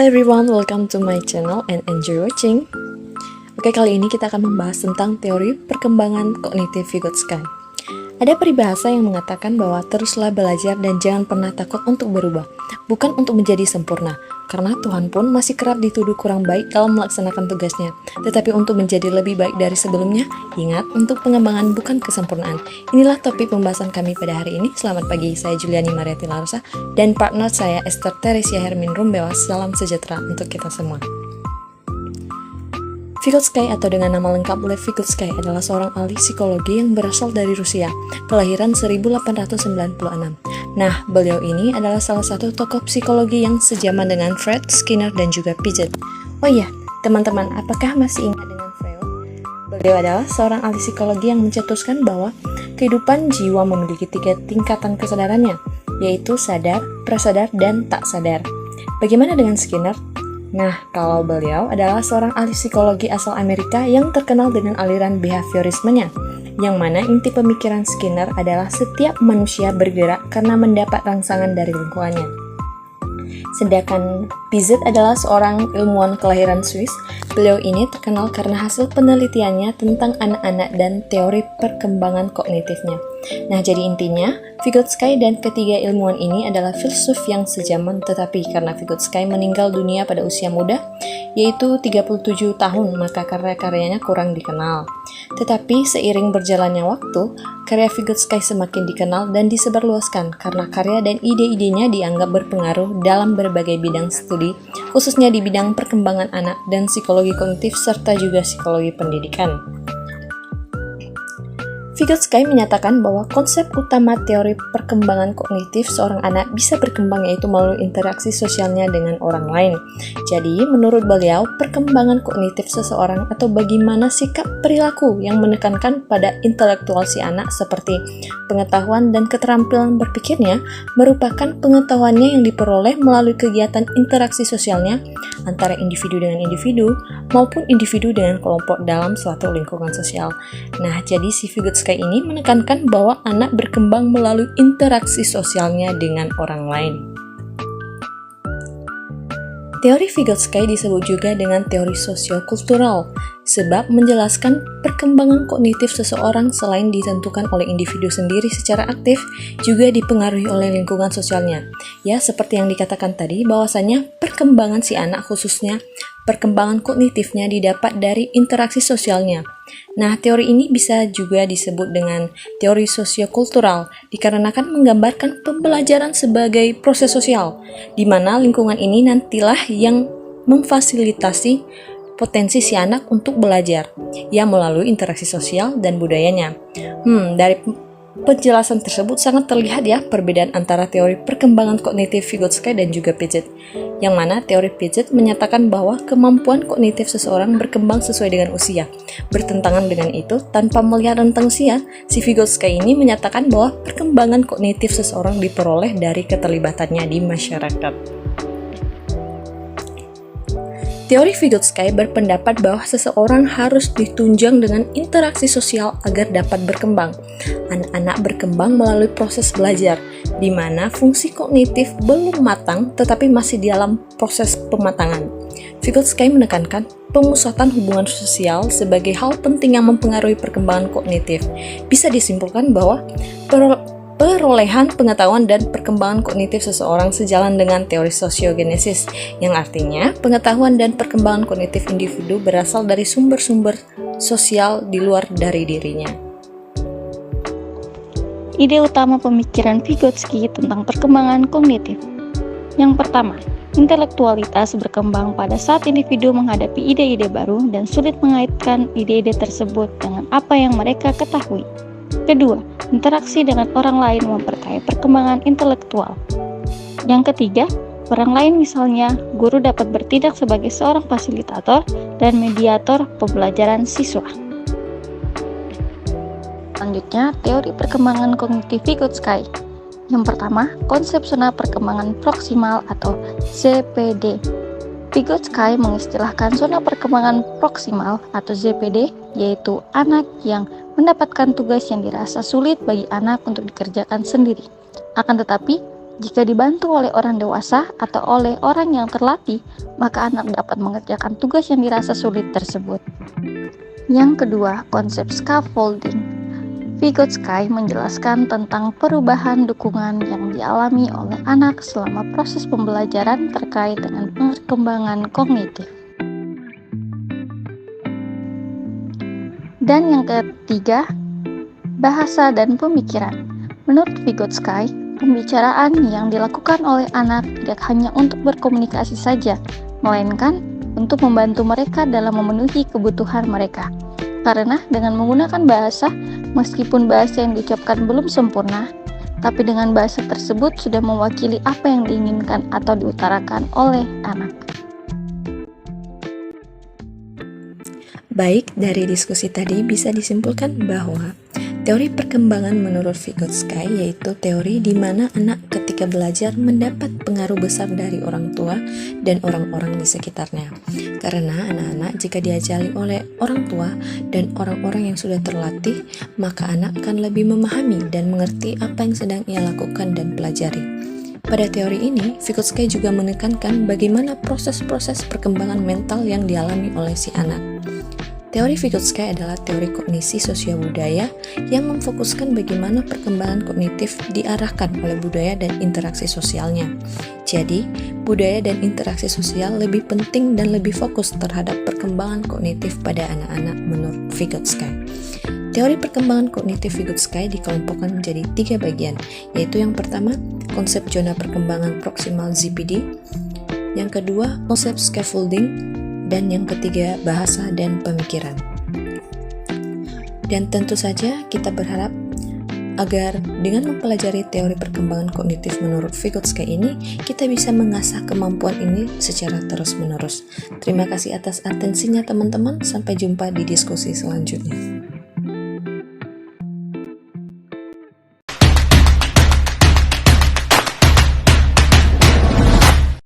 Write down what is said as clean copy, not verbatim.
everyone, welcome to my channel and enjoy watching. Oke, kali ini kita akan membahas tentang teori perkembangan kognitif Vygotsky. Ada peribahasa yang mengatakan bahwa teruslah belajar dan jangan pernah takut untuk berubah, bukan untuk menjadi sempurna, karena Tuhan pun masih kerap dituduh kurang baik dalam melaksanakan tugasnya, tetapi untuk menjadi lebih baik dari sebelumnya. Ingat, untuk pengembangan bukan kesempurnaan. Inilah topik pembahasan kami pada hari ini. Selamat pagi, saya Juliani Mariati Larosa dan partner saya Esther Teresia Hermin Rumbewas. Salam sejahtera untuk kita semua. Vygotsky atau dengan nama lengkap Lev Vygotsky adalah seorang ahli psikologi yang berasal dari Rusia, kelahiran 1896. Nah, beliau ini adalah salah satu tokoh psikologi yang sejaman dengan Freud, Skinner, dan juga Piaget. Oh iya, teman-teman, apakah masih ingat dengan Freud? Beliau adalah seorang ahli psikologi yang mencetuskan bahwa kehidupan jiwa memiliki 3 tingkatan kesadarannya, yaitu sadar, prasadar, dan tak sadar. Bagaimana dengan Skinner? Nah, kalau beliau adalah seorang ahli psikologi asal Amerika yang terkenal dengan aliran behaviorismenya, yang mana inti pemikiran Skinner adalah setiap manusia bergerak karena mendapat rangsangan dari lingkungannya. Sedangkan Piaget adalah seorang ilmuwan kelahiran Swiss. Beliau ini terkenal karena hasil penelitiannya tentang anak-anak dan teori perkembangan kognitifnya. Nah, jadi intinya, Vygotsky dan ketiga ilmuwan ini adalah filsuf yang sejaman, tetapi karena Vygotsky meninggal dunia pada usia muda, yaitu 37 tahun, maka karya-karyanya kurang dikenal. Tetapi seiring berjalannya waktu, karya Vygotsky semakin dikenal dan disebarluaskan karena karya dan ide-idenya dianggap berpengaruh dalam berbagai bidang studi, khususnya di bidang perkembangan anak dan psikologi kognitif serta juga psikologi pendidikan. Vygotsky menyatakan bahwa konsep utama teori perkembangan kognitif seorang anak bisa berkembang yaitu melalui interaksi sosialnya dengan orang lain. Jadi, menurut beliau, perkembangan kognitif seseorang atau bagaimana sikap perilaku yang menekankan pada intelektual si anak seperti pengetahuan dan keterampilan berpikirnya merupakan pengetahuannya yang diperoleh melalui kegiatan interaksi sosialnya antara individu dengan individu maupun individu dengan kelompok dalam suatu lingkungan sosial. Nah, jadi si Vygotsky ini menekankan bahwa anak berkembang melalui interaksi sosialnya dengan orang lain. Teori Vygotsky disebut juga dengan teori sosiokultural, sebab menjelaskan perkembangan kognitif seseorang selain ditentukan oleh individu sendiri secara aktif, juga dipengaruhi oleh lingkungan sosialnya. Ya, seperti yang dikatakan tadi, bahwasanya perkembangan si anak khususnya perkembangan kognitifnya didapat dari interaksi sosialnya. Nah, teori ini bisa juga disebut dengan teori sosiokultural dikarenakan menggambarkan pembelajaran sebagai proses sosial, di mana lingkungan ini nantilah yang memfasilitasi potensi si anak untuk belajar, ya melalui interaksi sosial dan budayanya. Dari penjelasan tersebut sangat terlihat ya perbedaan antara teori perkembangan kognitif Vygotsky dan juga Piaget, yang mana teori Piaget menyatakan bahwa kemampuan kognitif seseorang berkembang sesuai dengan usia. Bertentangan dengan itu, tanpa melihat rentang usia, si Vygotsky ini menyatakan bahwa perkembangan kognitif seseorang diperoleh dari keterlibatannya di masyarakat. Teori Vygotsky berpendapat bahwa seseorang harus ditunjang dengan interaksi sosial agar dapat berkembang. Anak-anak berkembang melalui proses belajar, di mana fungsi kognitif belum matang tetapi masih dalam proses pematangan. Vygotsky menekankan pemusatan hubungan sosial sebagai hal penting yang mempengaruhi perkembangan kognitif. Bisa disimpulkan bahwa perolehan pengetahuan dan perkembangan kognitif seseorang sejalan dengan teori sosiogenesis, yang artinya pengetahuan dan perkembangan kognitif individu berasal dari sumber-sumber sosial di luar dari dirinya. Ide utama pemikiran Vygotsky tentang perkembangan kognitif. Yang pertama, intelektualitas berkembang pada saat individu menghadapi ide-ide baru dan sulit mengaitkan ide-ide tersebut dengan apa yang mereka ketahui. Kedua, interaksi dengan orang lain memperkaya perkembangan intelektual. Yang ketiga, orang lain misalnya guru dapat bertindak sebagai seorang fasilitator dan mediator pembelajaran siswa. Selanjutnya, teori perkembangan kognitif Vygotsky. Yang pertama, konsep zona perkembangan proksimal atau ZPD. Vygotsky mengistilahkan zona perkembangan proksimal atau ZPD, yaitu anak yang mendapatkan tugas yang dirasa sulit bagi anak untuk dikerjakan sendiri. Akan tetapi, Jika dibantu oleh orang dewasa atau oleh orang yang terlatih, maka anak dapat mengerjakan tugas yang dirasa sulit tersebut. Yang kedua, konsep scaffolding. Vygotsky menjelaskan tentang perubahan dukungan yang dialami oleh anak selama proses pembelajaran terkait dengan perkembangan kognitif. Dan yang ketiga, bahasa dan pemikiran. Menurut Vygotsky, pembicaraan yang dilakukan oleh anak tidak hanya untuk berkomunikasi saja, melainkan untuk membantu mereka dalam memenuhi kebutuhan mereka. Karena dengan menggunakan bahasa, meskipun bahasa yang diucapkan belum sempurna, tapi dengan bahasa tersebut sudah mewakili apa yang diinginkan atau diutarakan oleh anak. Baik, dari diskusi tadi bisa disimpulkan bahwa teori perkembangan menurut Vygotsky yaitu teori di mana anak ketika belajar mendapat pengaruh besar dari orang tua dan orang-orang di sekitarnya. Karena anak-anak jika diajari oleh orang tua dan orang-orang yang sudah terlatih, maka anak akan lebih memahami dan mengerti apa yang sedang ia lakukan dan pelajari. Pada teori ini, Vygotsky juga menekankan bagaimana proses-proses perkembangan mental yang dialami oleh si anak. Teori Vygotsky adalah teori kognisi sosial budaya yang memfokuskan bagaimana perkembangan kognitif diarahkan oleh budaya dan interaksi sosialnya. Jadi, budaya dan interaksi sosial lebih penting dan lebih fokus terhadap perkembangan kognitif pada anak-anak menurut Vygotsky. Teori perkembangan kognitif Vygotsky dikelompokkan menjadi 3 bagian, yaitu yang pertama, konsep zona perkembangan proksimal ZPD, yang kedua, konsep scaffolding, dan yang ketiga, bahasa dan pemikiran. Dan tentu saja kita berharap agar dengan mempelajari teori perkembangan kognitif menurut Vygotsky ini, kita bisa mengasah kemampuan ini secara terus-menerus. Terima kasih atas atensinya teman-teman, sampai jumpa di diskusi selanjutnya.